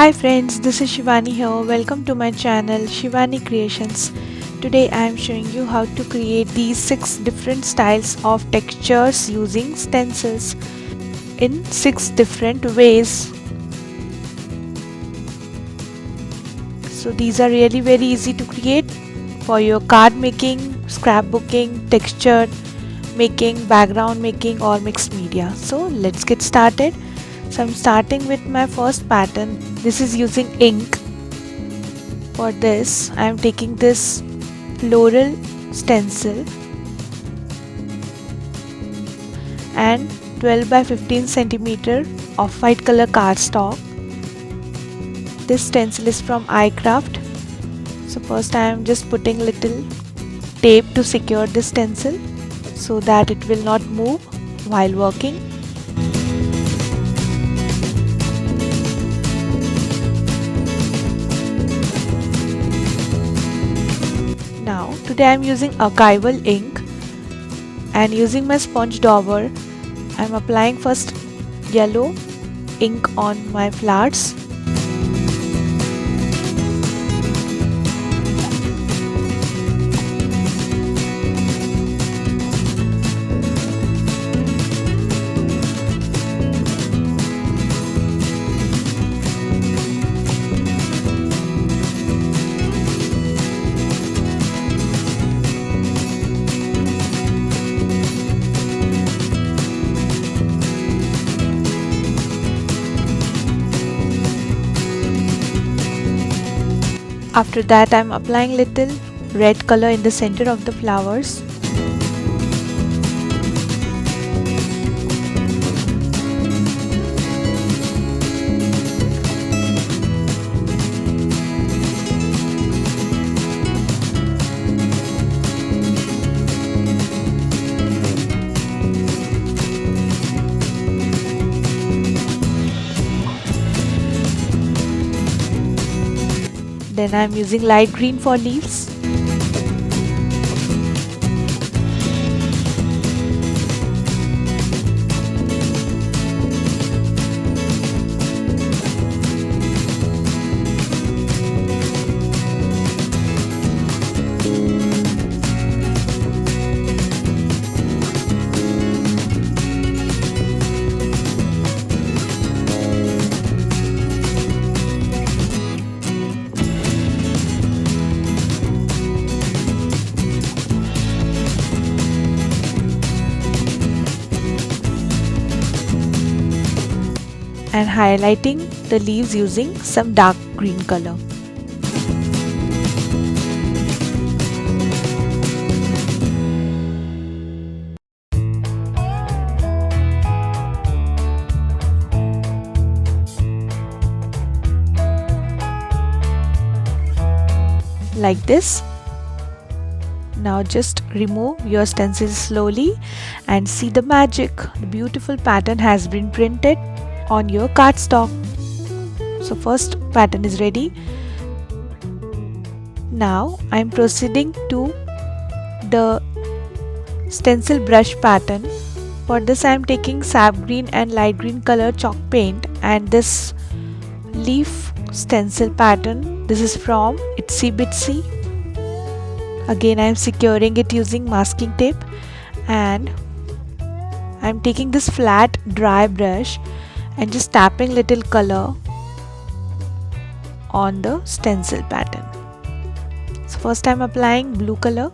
Hi friends, this is Shivani here. Welcome to my channel Shivani Creations. Today I am showing you how to create these 6 different styles of textures using stencils in 6 different ways. So these are really very easy to create for your card making, scrapbooking, texture making, background making or mixed media. So let's get started. So I'm starting with my first pattern. This is using ink. For this I am taking this floral stencil and 12 by 15 centimeter of white color cardstock. This stencil is from iCraft. So first I am just putting little tape to secure this stencil so that it will not move while working. Now today I am using archival ink and using my sponge dauber I am applying first yellow ink on my flowers. After that I am applying little red color in the center of the flowers. Then I am using light green for leaves. And highlighting the leaves using some dark green color. Like this. Now just remove your stencil slowly and see the magic. The beautiful pattern has been printed on your cardstock. So first pattern is ready. Now I am proceeding to the stencil brush pattern. For this I am taking sap green and light green color chalk paint and this leaf stencil pattern. This is from Itsy Bitsy. Again I am securing it using masking tape and I am taking this flat dry brush and just tapping little color on the stencil pattern. So first I am applying blue color.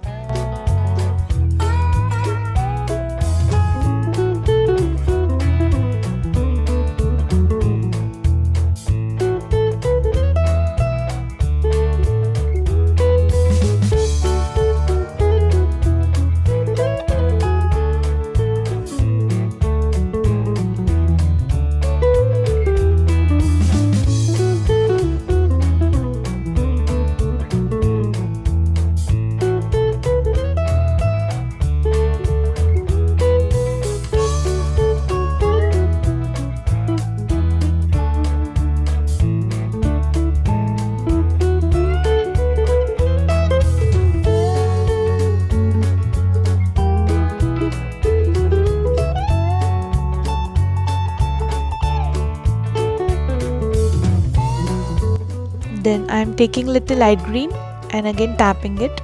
I'm taking little light green and again tapping it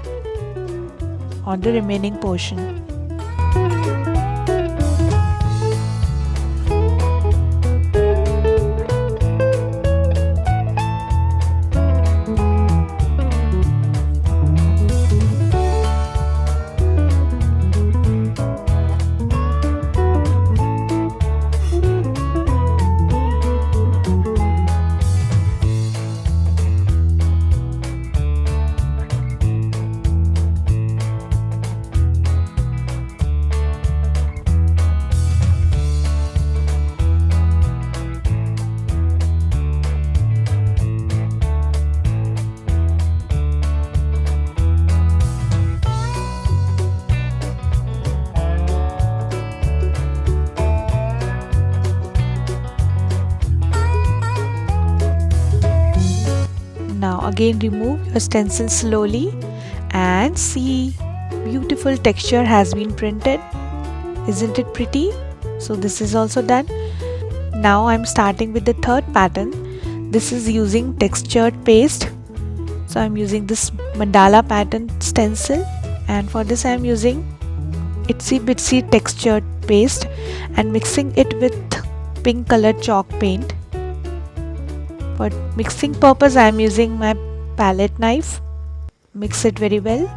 on the remaining portion. Now again remove your stencil slowly and see, beautiful texture has been printed. Isn't it pretty? So this is also done. Now I'm starting with the third pattern. This is using textured paste. So I'm using this mandala pattern stencil, and for this I'm using itsy bitsy textured paste and mixing it with pink colored chalk paint. For mixing purpose I am using my palette knife. Mix it very well.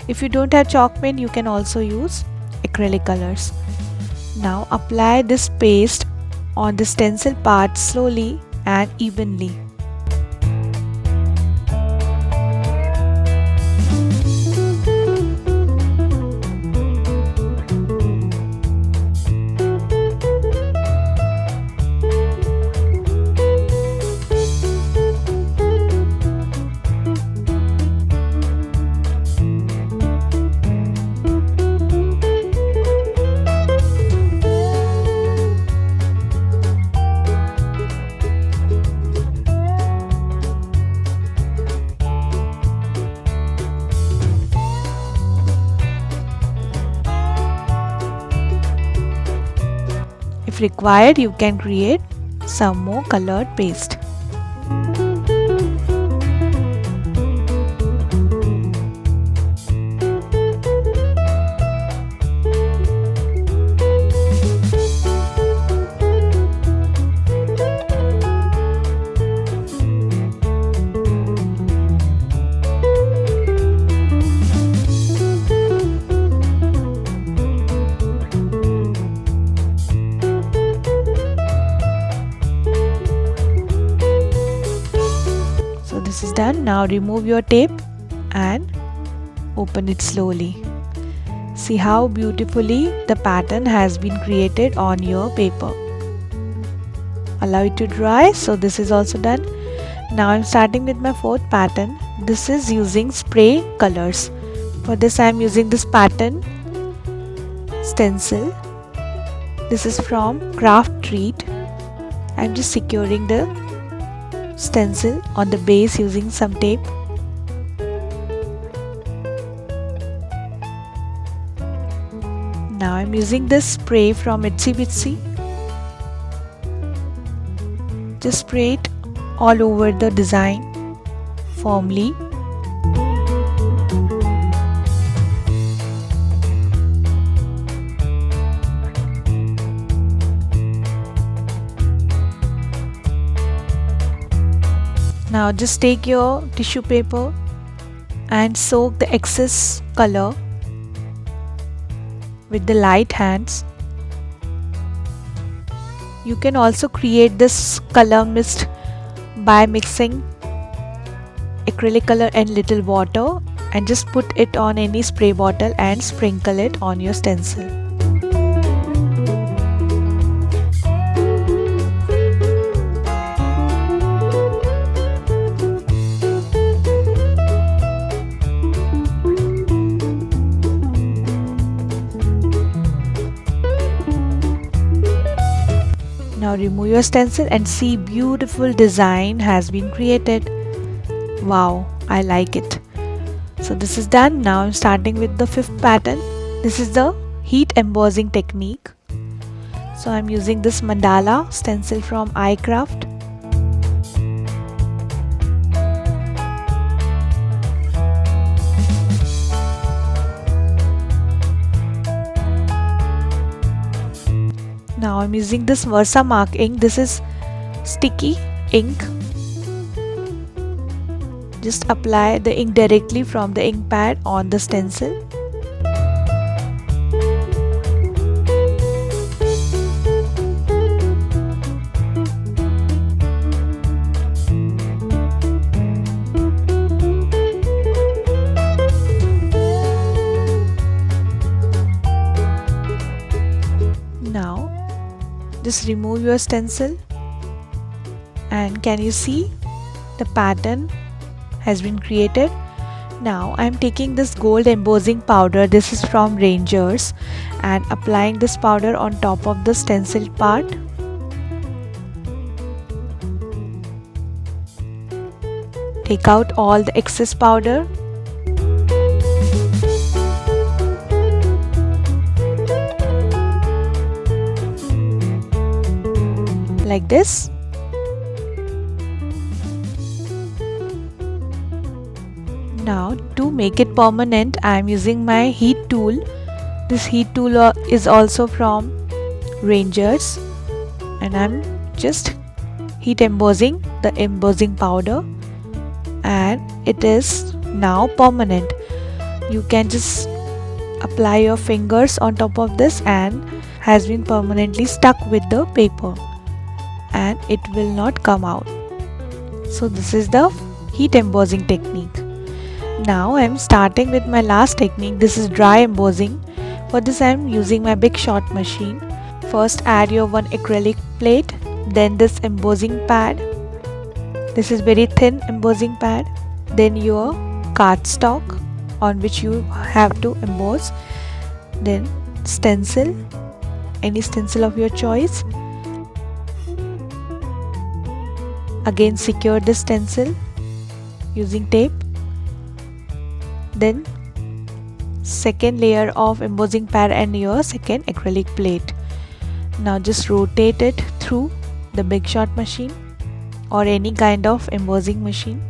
If you don't have chalk paint, you can also use acrylic colors. Now apply this paste on the stencil part slowly and evenly. If required, you can create some more colored paste. This is done. Now remove your tape and open it slowly. See how beautifully the pattern has been created on your paper. Allow it to dry. So this is also done. Now I'm starting with my fourth pattern. This is using spray colors. For this I am using this pattern stencil. This is from Craft Treat. I'm just securing the stencil on the base using some tape. Now I'm using this spray from Itsy Bitsy. Just spray it all over the design firmly. Now just take your tissue paper and soak the excess color with the light hands. You can also create this color mist by mixing acrylic color and little water and just put it on any spray bottle and sprinkle it on your stencil. Now remove your stencil and see, beautiful design has been created. Wow, I like it. So this is done. Now I'm starting with the fifth pattern. This is the heat embossing technique. So I'm using this mandala stencil from iCraft. Now I'm using this Versamark ink. This is sticky ink. Just apply the ink directly from the ink pad on the stencil. Now just remove your stencil, and can you see the pattern has been created? Now I am taking this gold embossing powder, this is from Rangers, and applying this powder on top of the stencil part. Take out all the excess powder. Like this. Now to make it permanent, I am using my heat tool. This heat tool is also from Rangers, and I'm just heat embossing the embossing powder, and it is now permanent. You can just apply your fingers on top of this, and has been permanently stuck with the paper, and it will not come out. So this is the heat embossing technique. Now I am starting with my last technique. This is dry embossing. For this I am using my Big Shot machine. First add your one acrylic plate, then this embossing pad. This is very thin embossing pad. Then your cardstock on which you have to emboss. Then stencil, any stencil of your choice. Again secure the stencil using tape. Then second layer of embossing pad and your second acrylic plate. Now just rotate it through the Big Shot machine or any kind of embossing machine.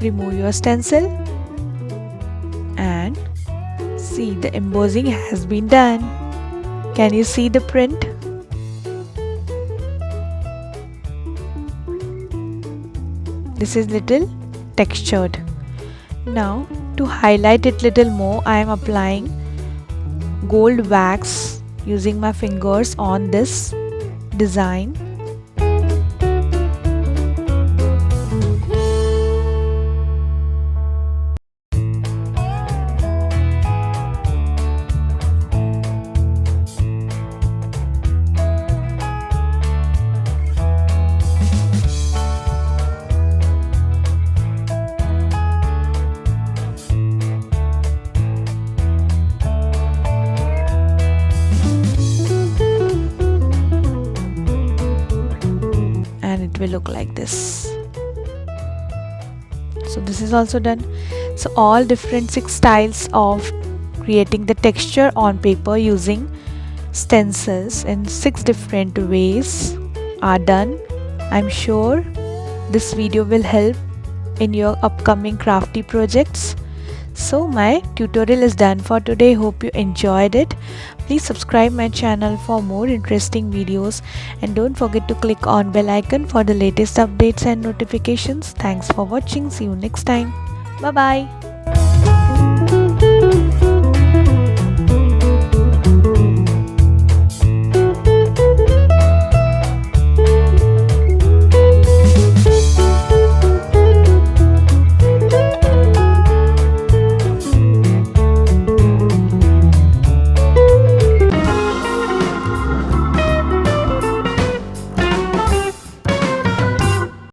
Remove your stencil and see the embossing has been done. Can you see the print? This is little textured. Now to highlight it little more, I am applying gold wax using my fingers on this design. Will look like this. So this is also done. So all different 6 styles of creating the texture on paper using stencils in 6 different ways are done. I'm sure this video will help in your upcoming crafty projects. So my tutorial is done for today. Hope you enjoyed it. Please subscribe my channel for more interesting videos, and don't forget to click on bell icon for the latest updates and notifications. Thanks for watching. See you next time. Bye bye.